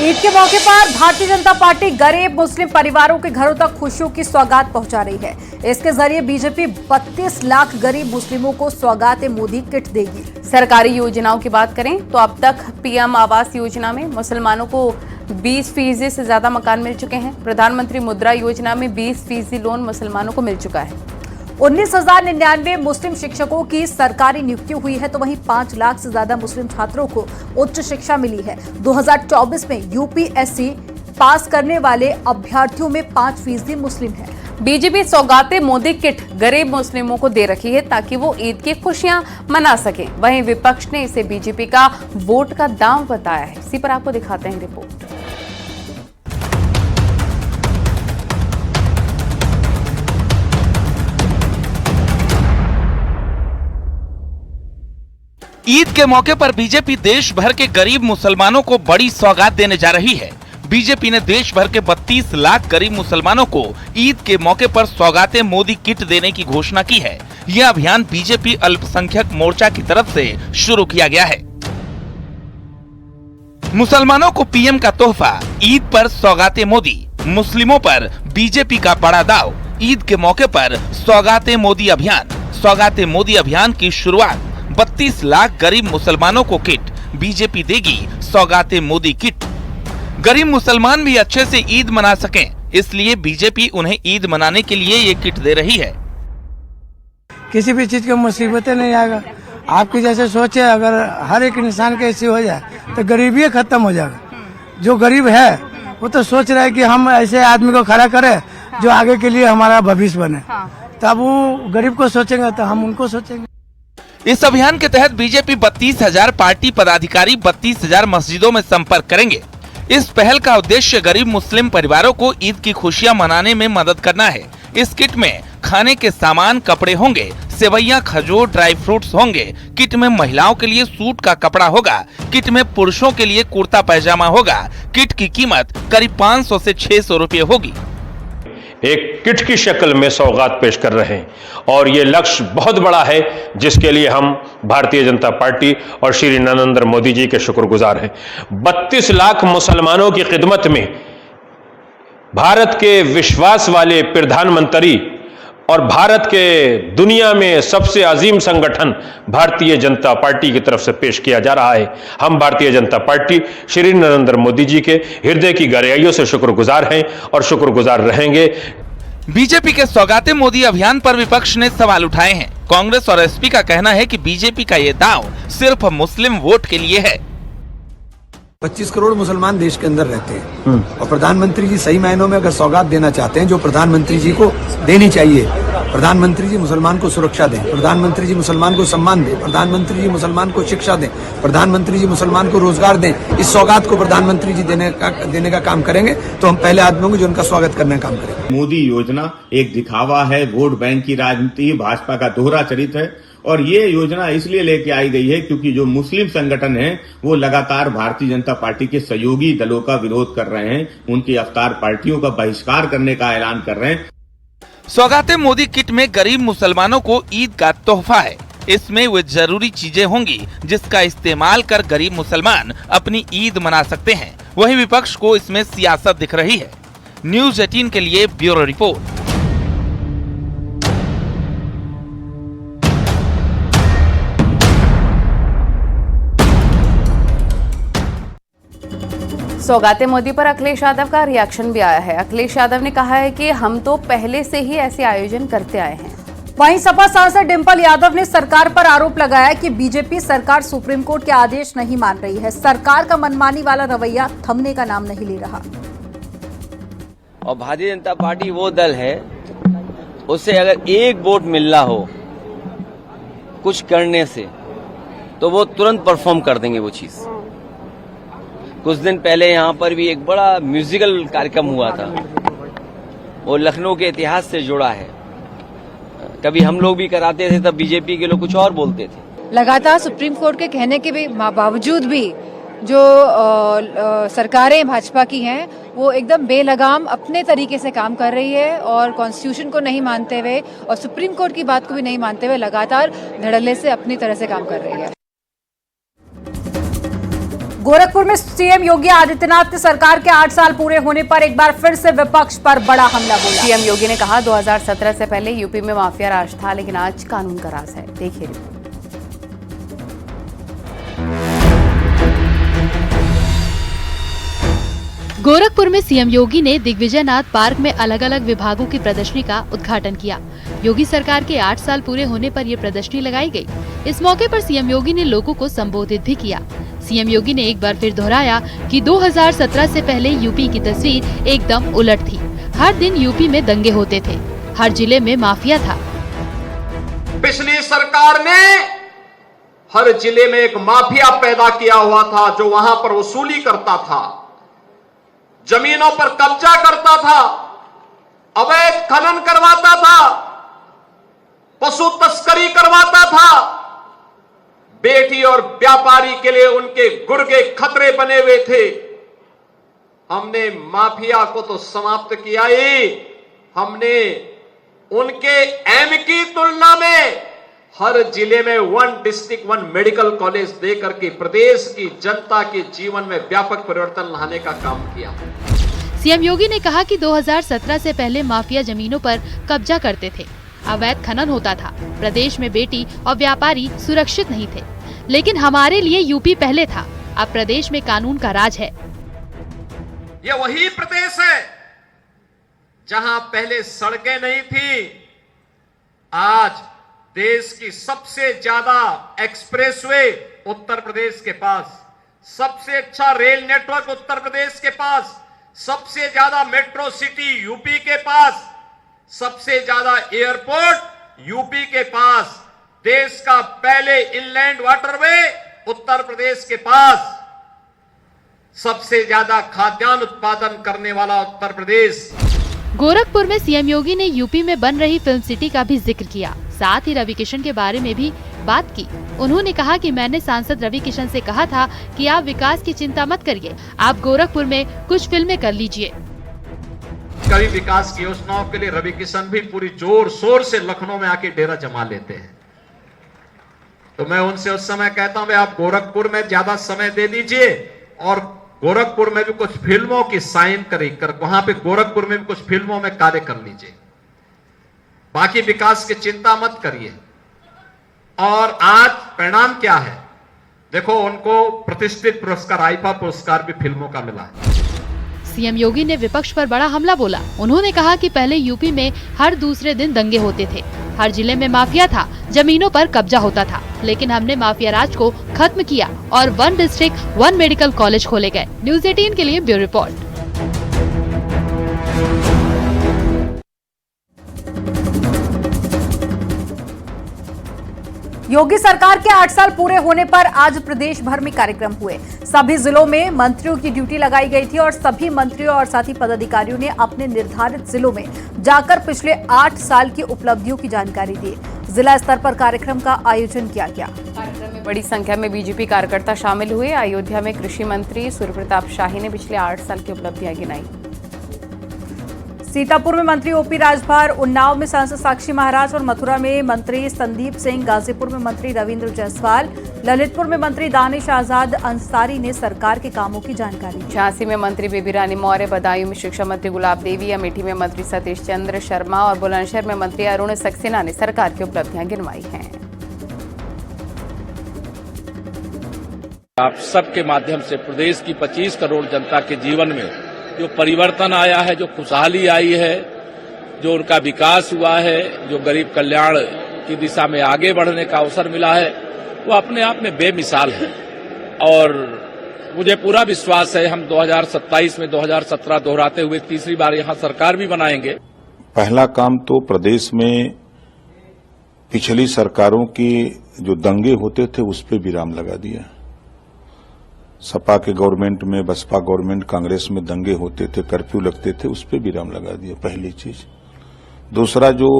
ईद के मौके पर भारतीय जनता पार्टी गरीब मुस्लिम परिवारों के घरों तक खुशियों की सौगात पहुंचा रही है। इसके जरिए बीजेपी 32 लाख गरीब मुस्लिमों को सौगात मोदी किट देगी। सरकारी योजनाओं की बात करें तो अब तक पीएम आवास योजना में मुसलमानों को 20% से ज्यादा मकान मिल चुके हैं। प्रधानमंत्री मुद्रा योजना में 20% लोन मुसलमानों को मिल चुका है। 19,099 मुस्लिम शिक्षकों की सरकारी नियुक्ति हुई है, तो वहीं 5 लाख से ज्यादा मुस्लिम छात्रों को उच्च शिक्षा मिली है। 2024 में यूपीएससी पास करने वाले अभ्यर्थियों में 5% मुस्लिम हैं। बीजेपी सौगाते मोदी किट गरीब मुस्लिमों को दे रखी है ताकि वो ईद की खुशियां मना सकें। वहीं विपक्ष ने इसे बीजेपी का वोट का दांव बताया है। इसी पर आपको दिखाते हैं रिपोर्ट। ईद के मौके पर बीजेपी देश भर के गरीब मुसलमानों को बड़ी सौगात देने जा रही है। बीजेपी ने देश भर के 32 लाख गरीब मुसलमानों को ईद के मौके पर सौगाते मोदी किट देने की घोषणा की है। यह अभियान बीजेपी अल्पसंख्यक मोर्चा की तरफ से शुरू किया गया है। मुसलमानों को पीएम का तोहफा, ईद पर सौगाते मोदी। मुस्लिमों पर बीजेपी का बड़ा दाव, ईद के मौके पर सौगाते मोदी अभियान। सौगाते मोदी अभियान की शुरुआत 32 लाख गरीब मुसलमानों को किट, बीजेपी देगी सौगाते मोदी किट। गरीब मुसलमान भी अच्छे से ईद मना सकें, इसलिए बीजेपी उन्हें ईद मनाने के लिए ये किट दे रही है। किसी भी चीज की मुसीबतें नहीं आएगा। आपकी जैसे सोच है, अगर हर एक इंसान के ऐसी हो जाए तो गरीबी खत्म हो जाएगा। जो गरीब है वो तो सोच रहा है कि हम ऐसे आदमी को खड़ा करें जो आगे के लिए हमारा भविष्य बने। तब वो गरीब को सोचेंगे तो हम उनको सोचेंगे। इस अभियान के तहत बीजेपी 32,000 पार्टी पदाधिकारी 32,000 मस्जिदों में संपर्क करेंगे। इस पहल का उद्देश्य गरीब मुस्लिम परिवारों को ईद की खुशियां मनाने में मदद करना है। इस किट में खाने के सामान, कपड़े होंगे, सेवैयां, खजूर, ड्राई फ्रूट्स होंगे। किट में महिलाओं के लिए सूट का कपड़ा होगा। किट में पुरुषों के लिए कुर्ता पैजामा होगा। किट की कीमत करीब 500 से 600 रुपए होगी। एक किट की शक्ल में सौगात पेश कर रहे हैं और ये लक्ष्य बहुत बड़ा है, जिसके लिए हम भारतीय जनता पार्टी और श्री नरेंद्र मोदी जी के शुक्रगुजार हैं। 32 लाख मुसलमानों की खिदमत में भारत के विश्वास वाले प्रधानमंत्री और भारत के दुनिया में सबसे अजीम संगठन भारतीय जनता पार्टी की तरफ से पेश किया जा रहा है। हम भारतीय जनता पार्टी श्री नरेंद्र मोदी जी के हृदय की गहराइयों से शुक्रगुजार हैं और शुक्रगुजार रहेंगे। बीजेपी के सौगाते मोदी अभियान पर विपक्ष ने सवाल उठाए हैं। कांग्रेस और एसपी का कहना है कि बीजेपी का ये दांव सिर्फ मुस्लिम वोट के लिए है। 25 करोड़ मुसलमान देश के अंदर रहते हैं और प्रधानमंत्री जी सही मायनों में अगर सौगात देना चाहते हैं, जो प्रधानमंत्री जी को देनी चाहिए, प्रधानमंत्री जी मुसलमान को सुरक्षा दें, प्रधानमंत्री जी मुसलमान को सम्मान दें, प्रधानमंत्री जी मुसलमान को शिक्षा दें, प्रधानमंत्री जी मुसलमान को रोजगार दें, इस सौगात को प्रधानमंत्री जी देने का काम करेंगे तो हम पहले आदमी होंगे जो उनका स्वागत करने का काम करेंगे। मोदी योजना एक दिखावा है, वोट बैंक की राजनीति, भाजपा का दोहरा चरित्र है। और ये योजना इसलिए लेके आई गई है क्योंकि जो मुस्लिम संगठन हैं वो लगातार भारतीय जनता पार्टी के सहयोगी दलों का विरोध कर रहे हैं, उनकी अवतार पार्टियों का बहिष्कार करने का ऐलान कर रहे हैं। सौगाते मोदी किट में गरीब मुसलमानों को ईद का तोहफा है। इसमें वे जरूरी चीजें होंगी जिसका इस्तेमाल कर गरीब मुसलमान अपनी ईद मना सकते हैं। वहीं विपक्ष को इसमें सियासत दिख रही है। न्यूज़ 18 के लिए ब्यूरो रिपोर्ट। सौगाते मोदी पर अखिलेश यादव का रिएक्शन भी आया है। अखिलेश यादव ने कहा है कि हम तो पहले से ही ऐसे आयोजन करते आए हैं। वहीं सपा सांसद डिंपल यादव ने सरकार पर आरोप लगाया कि बीजेपी सरकार सुप्रीम कोर्ट के आदेश नहीं मान रही है। सरकार का मनमानी वाला रवैया थमने का नाम नहीं ले रहा। और भारतीय जनता पार्टी वो दल है, उससे अगर एक वोट मिल रहा हो कुछ करने से तो वो तुरंत परफॉर्म कर देंगे वो चीज। कुछ दिन पहले यहाँ पर भी एक बड़ा म्यूजिकल कार्यक्रम हुआ था, वो लखनऊ के इतिहास से जुड़ा है। कभी हम लोग भी कराते थे, तब बीजेपी के लोग कुछ और बोलते थे। लगातार सुप्रीम कोर्ट के कहने के बावजूद भी जो सरकारें भाजपा की हैं वो एकदम बेलगाम अपने तरीके से काम कर रही है और कॉन्स्टिट्यूशन को नहीं मानते हुए और सुप्रीम कोर्ट की बात को भी नहीं मानते हुए लगातार धड़ल्ले से अपनी तरह से काम कर रही है। गोरखपुर में सीएम योगी आदित्यनाथ ने सरकार के 8 साल पूरे होने पर एक बार फिर से विपक्ष पर बड़ा हमला बोला। सीएम योगी ने कहा 2017 से पहले यूपी में माफिया राज था, लेकिन आज कानून का राज है। देखिए रिपोर्ट। गोरखपुर में सीएम योगी ने दिग्विजयनाथ पार्क में अलग अलग विभागों की प्रदर्शनी का उद्घाटन किया। योगी सरकार के 8 साल पूरे होने पर ये प्रदर्शनी लगाई गई। इस मौके पर सीएम योगी ने लोगों को संबोधित भी किया। सीएम योगी ने एक बार फिर दोहराया कि 2017 से पहले यूपी की तस्वीर एकदम उलट थी। हर दिन यूपी में दंगे होते थे, हर जिले में माफिया था। पिछली सरकार ने हर जिले में एक माफिया पैदा किया हुआ था, जो वहां पर वसूली करता था, जमीनों पर कब्जा करता था, अवैध खनन करवाता था, पशु तस्करी करवाता था। बेटी और व्यापारी के लिए उनके गुर्गे खतरे बने हुए थे। हमने माफिया को तो समाप्त किया ही, हमने उनके एम की तुलना में हर जिले में 1 डिस्ट्रिक्ट 1 मेडिकल कॉलेज देकर के प्रदेश की जनता के जीवन में व्यापक परिवर्तन लाने का काम किया। सीएम योगी ने कहा कि 2017 से पहले माफिया जमीनों पर कब्जा करते थे, अवैध खनन होता था, प्रदेश में बेटी और व्यापारी सुरक्षित नहीं थे, लेकिन हमारे लिए यूपी पहले था। अब प्रदेश में कानून का राज है। यह वही प्रदेश है जहां पहले सड़कें नहीं थी, आज देश की सबसे ज्यादा एक्सप्रेसवे उत्तर प्रदेश के पास, सबसे अच्छा रेल नेटवर्क उत्तर प्रदेश के पास, सबसे ज्यादा मेट्रो सिटी यूपी के पास, सबसे ज्यादा एयरपोर्ट यूपी के पास, देश का पहले इनलैंड वाटरवे उत्तर प्रदेश के पास, सबसे ज्यादा खाद्यान्न उत्पादन करने वाला उत्तर प्रदेश। गोरखपुर में सीएम योगी ने यूपी में बन रही फिल्म सिटी का भी जिक्र किया, साथ ही रवि किशन के बारे में भी बात की। उन्होंने कहा कि मैंने सांसद रवि किशन से कहा था कि आप विकास की चिंता मत करिए, आप गोरखपुर में कुछ फिल्में कर लीजिए। कभी विकास की योजनाओं के लिए रवि किशन भी पूरी जोर शोर से लखनऊ में आके डेरा जमा लेते हैं, तो मैं उनसे उस समय कहता हूं आप गोरखपुर में ज्यादा समय दे दीजिए और गोरखपुर में भी कुछ फिल्मों की साइन कर वहां पे गोरखपुर में भी कुछ फिल्मों में कार्य कर लीजिए, बाकी विकास की चिंता मत करिए। और आज परिणाम क्या है देखो, उनको प्रतिष्ठित पुरस्कार आईफा पुरस्कार भी फिल्मों का मिला है। सीएम योगी ने विपक्ष पर बड़ा हमला बोला। उन्होंने कहा कि पहले यूपी में हर दूसरे दिन दंगे होते थे, हर जिले में माफिया था, जमीनों पर कब्जा होता था, लेकिन हमने माफिया राज को खत्म किया और 1 डिस्ट्रिक्ट 1 मेडिकल कॉलेज खोले गए। न्यूज़ 18 के लिए ब्यूरो रिपोर्ट। योगी सरकार के 8 साल पूरे होने पर आज प्रदेश भर में कार्यक्रम हुए। सभी जिलों में मंत्रियों की ड्यूटी लगाई गई थी और सभी मंत्रियों और साथी पदाधिकारियों ने अपने निर्धारित जिलों में जाकर पिछले 8 साल की उपलब्धियों की जानकारी दी। जिला स्तर पर कार्यक्रम का आयोजन किया गया। कार्यक्रम में बड़ी संख्या में बीजेपी कार्यकर्ता शामिल हुए। अयोध्या में कृषि मंत्री सूर्य प्रताप शाही ने पिछले 8 साल की उपलब्धियां गिनाई। सीतापुर में मंत्री ओपी राजभर, उन्नाव में सांसद साक्षी महाराज और मथुरा में मंत्री संदीप सिंह, गाजीपुर में मंत्री रविंद्र जायसवाल, ललितपुर में मंत्री दानिश आजाद अंसारी ने सरकार के कामों की जानकारी दी। झांसी में मंत्री बेबी रानी मौर्य, बदायूं में शिक्षा मंत्री गुलाब देवी, अमेठी में मंत्री सतीश चंद्र शर्मा और बुलंदशहर में मंत्री अरुण सक्सेना ने सरकार की उपलब्धियां गिनवाई हैं। आप सबके माध्यम से प्रदेश की 25 करोड़ जनता के जीवन में जो परिवर्तन आया है, जो खुशहाली आई है, जो उनका विकास हुआ है, जो गरीब कल्याण की दिशा में आगे बढ़ने का अवसर मिला है, वो अपने आप में बेमिसाल है। और मुझे पूरा विश्वास है हम 2027 में 2017 दोहराते हुए तीसरी बार यहां सरकार भी बनाएंगे। पहला काम तो प्रदेश में पिछली सरकारों की जो दंगे होते थे उस पर विराम लगा दिया। सपा के गवर्नमेंट में, बसपा गवर्नमेंट, कांग्रेस में दंगे होते थे, कर्फ्यू लगते थे, उस पर विराम लगा दिया, पहली चीज। दूसरा, जो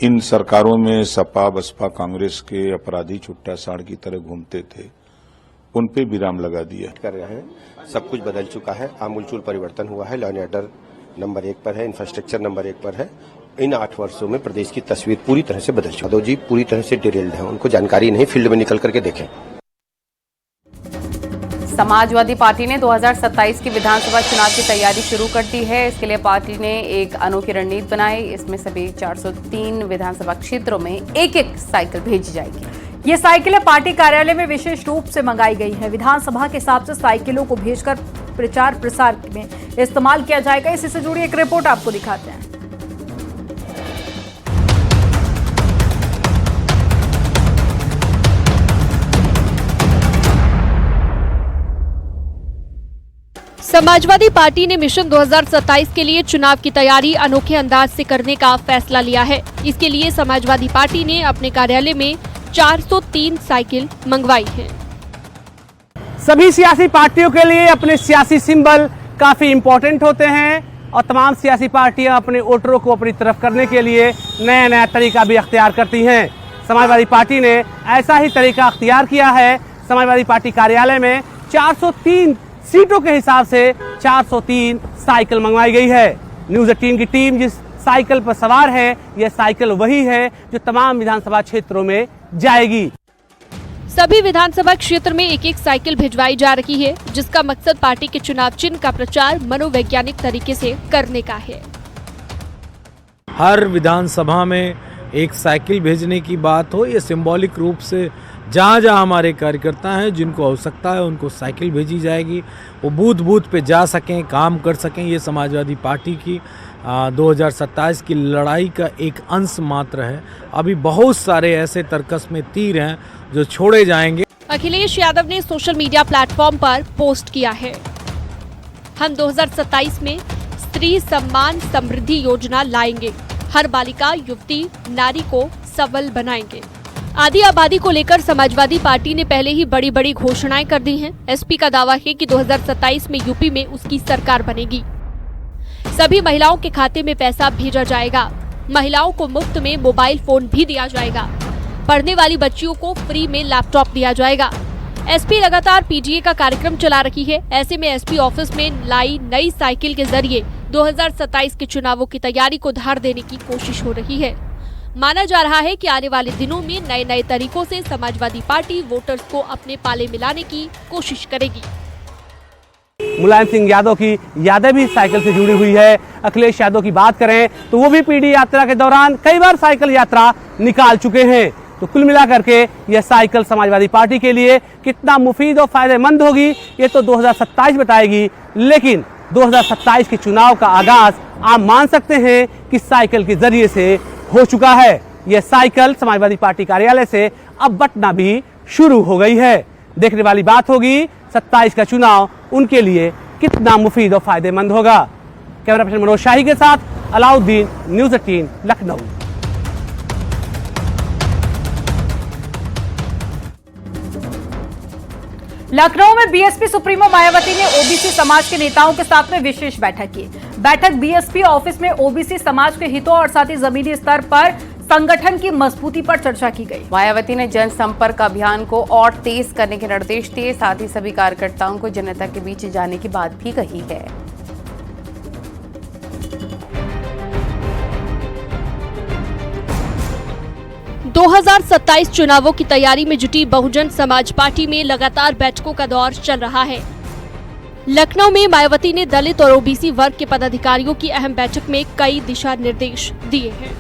इन सरकारों में सपा, बसपा, कांग्रेस के अपराधी छुट्टा साड़ की तरह घूमते थे, उन पे विराम लगा दिया। कर रहे हैं, सब कुछ बदल चुका है, आमूलचूल परिवर्तन हुआ है, लॉ एंड ऑर्डर नंबर 1 पर है, इंफ्रास्ट्रक्चर नंबर 1 पर है। इन 8 वर्षों में प्रदेश की तस्वीर पूरी तरह से बदल चुकी है। यादव जी पूरी तरह से डिटेल्ड है, उनको जानकारी नहीं, फील्ड में निकल करके देखें। समाजवादी पार्टी ने 2027 की विधानसभा चुनाव की तैयारी शुरू कर दी है। इसके लिए पार्टी ने एक अनोखी रणनीति बनाई। इसमें सभी 403 विधानसभा क्षेत्रों में एक एक साइकिल भेजी जाएगी। ये साइकिलें पार्टी कार्यालय में विशेष रूप से मंगाई गई है। विधानसभा के हिसाब से साइकिलों को भेजकर प्रचार प्रसार में इस्तेमाल किया जाएगा। इसी से जुड़ी एक रिपोर्ट आपको दिखाते हैं। समाजवादी पार्टी ने मिशन 2027 के लिए चुनाव की तैयारी अनोखे अंदाज से करने का फैसला लिया है। इसके लिए समाजवादी पार्टी ने अपने कार्यालय में 403 साइकिल मंगवाई है। सभी सियासी पार्टियों के लिए अपने सियासी सिंबल काफी इम्पोर्टेंट होते हैं और तमाम सियासी पार्टियां अपने वोटरों को अपनी तरफ करने के लिए नया नया तरीका भी अख्तियार करती हैं। समाजवादी पार्टी ने ऐसा ही तरीका अख्तियार किया है। समाजवादी पार्टी कार्यालय में 403 सीटों के हिसाब से 403 साइकिल मंगवाई गई है। न्यूज़ 18 की टीम जिस साइकिल पर सवार है, यह साइकिल वही है जो तमाम विधानसभा क्षेत्रों में जाएगी। सभी विधानसभा क्षेत्र में एक एक साइकिल भिजवाई जा रही है, जिसका मकसद पार्टी के चुनाव चिन्ह का प्रचार मनोवैज्ञानिक तरीके से करने का है। हर विधानसभा में एक साइकिल भेजने की बात हो, ये सिंबॉलिक रूप से जहाँ जहाँ हमारे कार्यकर्ता हैं जिनको आवश्यकता है उनको साइकिल भेजी जाएगी। वो बूथ बूथ पे जा सकें, काम कर सकें। ये समाजवादी पार्टी की 2027 की लड़ाई का एक अंश मात्र है। अभी बहुत सारे ऐसे तर्कस में तीर हैं जो छोड़े जाएंगे। अखिलेश यादव ने सोशल मीडिया प्लेटफॉर्म पर पोस्ट किया है, हम 2027 में स्त्री सम्मान समृद्धि योजना लाएंगे, हर बालिका युवती नारी को सबल बनाएंगे। आदि आबादी को लेकर समाजवादी पार्टी ने पहले ही बड़ी बड़ी घोषणाएं कर दी हैं। एसपी का दावा है कि 2027 में यूपी में उसकी सरकार बनेगी। सभी महिलाओं के खाते में पैसा भेजा जाएगा। महिलाओं को मुफ्त में मोबाइल फोन भी दिया जाएगा। पढ़ने वाली बच्चियों को फ्री में लैपटॉप दिया जाएगा। एसपी लगातार पीजीए का कार्यक्रम चला रही है। ऐसे में एसपी ऑफिस में लाई नई साइकिल के जरिए 2027 के चुनावों की तैयारी को धार देने की कोशिश हो रही है। माना जा रहा है कि आने वाले दिनों में नए नए तरीकों से समाजवादी पार्टी वोटर्स को अपने पाले मिलाने की कोशिश करेगी। मुलायम सिंह यादव की यादें भी साइकिल से जुड़ी हुई है। अखिलेश यादव की बात करें तो वो भी पीडी यात्रा के दौरान कई बार साइकिल यात्रा निकाल चुके हैं। तो कुल मिलाकर के यह साइकिल समाजवादी पार्टी के लिए कितना मुफीद और फायदेमंद होगी ये तो 2027 बताएगी। लेकिन 2027 के चुनाव का आगाज आप मान सकते हैं कि साइकिल के जरिए से हो चुका है। यह साइकिल समाजवादी पार्टी कार्यालय से अब बंटना भी शुरू हो गई है। देखने वाली बात होगी 27 का चुनाव उनके लिए कितना मुफीद और फायदेमंद होगा। कैमरा पर्सन मनोज शाही के साथ अलाउद्दीन, न्यूज़ 18 लखनऊ। लखनऊ में बीएसपी सुप्रीमो मायावती ने ओबीसी समाज के नेताओं के साथ में विशेष बैठक की। बैठक बीएसपी ऑफिस में ओबीसी समाज के हितों और साथ ही जमीनी स्तर पर संगठन की मजबूती पर चर्चा की गई। मायावती ने जनसंपर्क अभियान को और तेज करने के निर्देश दिए। साथ ही सभी कार्यकर्ताओं को जनता के बीच जाने की बात भी कही है। – 2027 चुनावों की तैयारी में जुटी बहुजन समाज पार्टी में लगातार बैठकों का दौर चल रहा है। लखनऊ में मायावती ने दलित और ओबीसी वर्ग के पदाधिकारियों की अहम बैठक में कई दिशा निर्देश दिए हैं।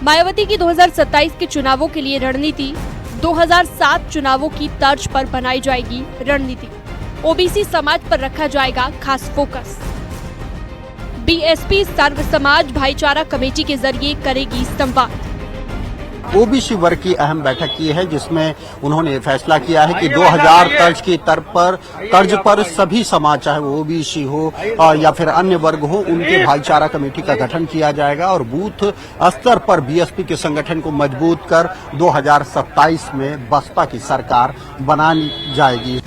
मायावती की 2027 के चुनावों के लिए रणनीति 2007 चुनावों की तर्ज पर बनाई जाएगी। रणनीति ओबीसी समाज पर रखा जाएगा खास फोकस। बीएसपी सर्व समाज भाईचारा कमेटी के जरिए करेगी संवाद। ओबीसी वर्ग की अहम बैठक की है जिसमें उन्होंने फैसला किया है कि 2000 तर्ज की तर्ज पर सभी समाज, चाहे वो ओबीसी हो या फिर अन्य वर्ग हो, उनके भाईचारा कमेटी का गठन किया जाएगा और बूथ स्तर पर बीएसपी के संगठन को मजबूत कर 2027 में बसपा की सरकार बनानी जाएगी।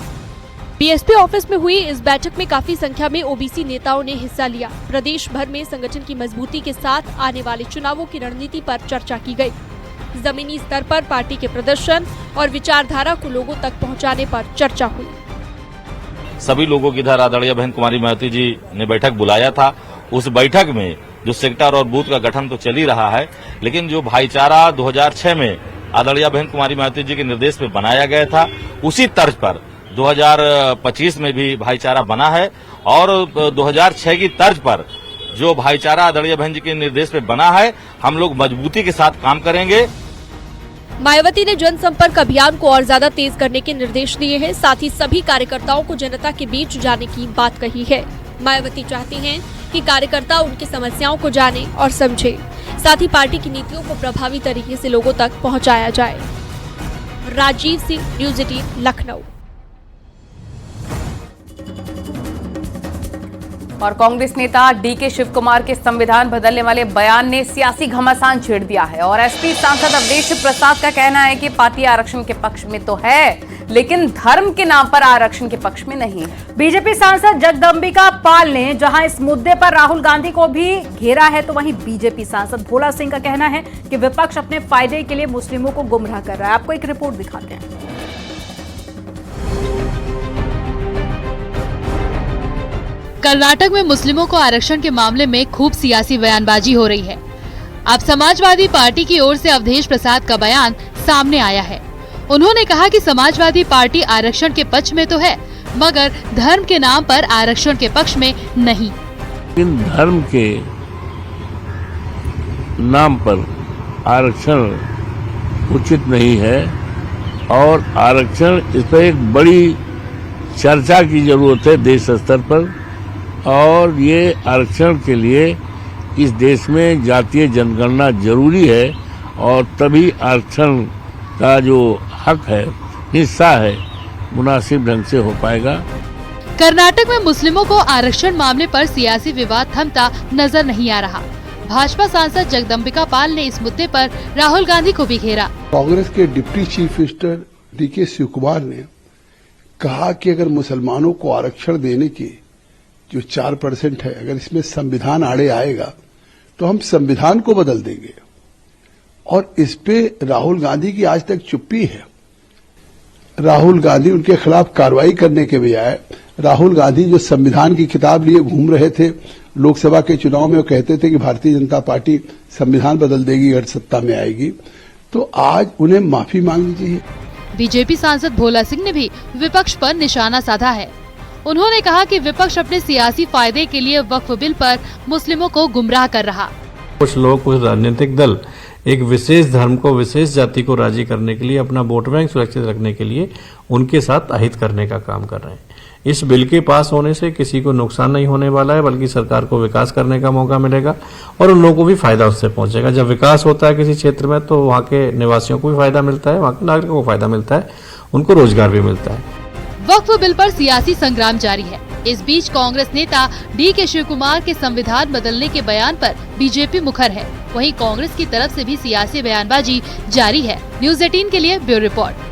बीएसपी ऑफिस में हुई इस बैठक में काफी संख्या में ओबीसी नेताओं ने हिस्सा लिया। प्रदेश भर में संगठन की मजबूती के साथ आने वाले चुनावों की रणनीति पर चर्चा की गई। जमीनी स्तर पर पार्टी के प्रदर्शन और विचारधारा को लोगों तक पहुंचाने पर चर्चा हुई। सभी लोगों की इधर आदरणीय बहन कुमारी मायावती जी ने बैठक बुलाया था। उस बैठक में जो सेक्टर और बूथ का गठन तो चल ही रहा है, लेकिन जो भाईचारा 2006 में आदरणीय बहन कुमारी मायावती जी के निर्देश में बनाया गया था, उसी तर्ज पर 2025 में भी भाईचारा बना है और 2006 की तर्ज पर जो भाईचारा आदरणीय बहन जी के निर्देश पे बना है, हम लोग मजबूती के साथ काम करेंगे। मायावती ने जनसंपर्क अभियान को और ज्यादा तेज करने के निर्देश दिए हैं। साथ ही सभी कार्यकर्ताओं को जनता के बीच जाने की बात कही है। मायावती चाहती हैं कि कार्यकर्ता उनकी समस्याओं को जाने और समझे, साथ ही पार्टी की नीतियों को प्रभावी तरीके से लोगों तक पहुंचाया जाए। राजीव सिंह, न्यूज़ 18, लखनऊ। और कांग्रेस नेता डीके शिवकुमार के संविधान बदलने वाले बयान ने सियासी घमासान छेड़ दिया है और एसपी सांसद अवधेश प्रसाद का कहना है कि पार्टी आरक्षण के पक्ष में तो है, लेकिन धर्म के नाम पर आरक्षण के पक्ष में नहीं है। बीजेपी सांसद जगदम्बिका पाल ने जहां इस मुद्दे पर राहुल गांधी को भी घेरा है, तो वहीं बीजेपी सांसद भोला सिंह का कहना है कि विपक्ष अपने फायदे के लिए मुस्लिमों को गुमराह कर रहा है। आपको एक रिपोर्ट दिखाते हैं। कर्नाटक में मुस्लिमों को आरक्षण के मामले में खूब सियासी बयानबाजी हो रही है। अब समाजवादी पार्टी की ओर से अवधेश प्रसाद का बयान सामने आया है। उन्होंने कहा कि समाजवादी पार्टी आरक्षण के पक्ष में तो है, मगर धर्म के नाम पर आरक्षण के पक्ष में नहीं। इन धर्म के नाम पर आरक्षण उचित नहीं है और आरक्षण इस पर एक बड़ी चर्चा की जरूरत है देश स्तर पर। और ये आरक्षण के लिए इस देश में जातीय जनगणना जरूरी है और तभी आरक्षण का जो हक है, हिस्सा है, मुनासिब ढंग से हो पाएगा। कर्नाटक में मुस्लिमों को आरक्षण मामले पर सियासी विवाद थमता नजर नहीं आ रहा। भाजपा सांसद जगदम्बिका पाल ने इस मुद्दे पर राहुल गांधी को भी घेरा। कांग्रेस के deputy chief minister DK Shivakumar ने कहा कि अगर मुसलमानों को आरक्षण देने की जो 4% है, अगर इसमें संविधान आड़े आएगा तो हम संविधान को बदल देंगे। और इस पे राहुल गांधी की आज तक चुप्पी है। राहुल गांधी उनके खिलाफ कार्रवाई करने के बजाय राहुल गांधी जो संविधान की किताब लिए घूम रहे थे लोकसभा के चुनाव में, वो कहते थे कि भारतीय जनता पार्टी संविधान बदल देगी अगर सत्ता में आएगी, तो आज उन्हें माफी मांगनी चाहिए। बीजेपी सांसद भोला सिंह ने भी विपक्ष पर निशाना साधा है। उन्होंने कहा कि विपक्ष अपने सियासी फायदे के लिए वक्फ बिल पर मुस्लिमों को गुमराह कर रहा। कुछ लोग, कुछ राजनीतिक दल एक विशेष धर्म को, विशेष जाति को राजी करने के लिए, अपना वोट बैंक सुरक्षित रखने के लिए उनके साथ अहित करने का काम कर रहे हैं। इस बिल के पास होने से किसी को नुकसान नहीं होने वाला है, बल्कि सरकार को विकास करने का मौका मिलेगा और उन लोगों को भी फायदा उससे पहुंचेगा। जब विकास होता है किसी क्षेत्र में तो वहाँ के निवासियों को भी फायदा मिलता है, वहाँ के नागरिकों को फायदा मिलता है, उनको रोजगार भी मिलता है। वक्फ बिल पर सियासी संग्राम जारी है। इस बीच कांग्रेस नेता डीके शिवकुमार के संविधान बदलने के बयान पर बीजेपी मुखर है। वहीं कांग्रेस की तरफ से भी सियासी बयानबाजी जारी है। न्यूज़ 18 के लिए ब्यूरो रिपोर्ट।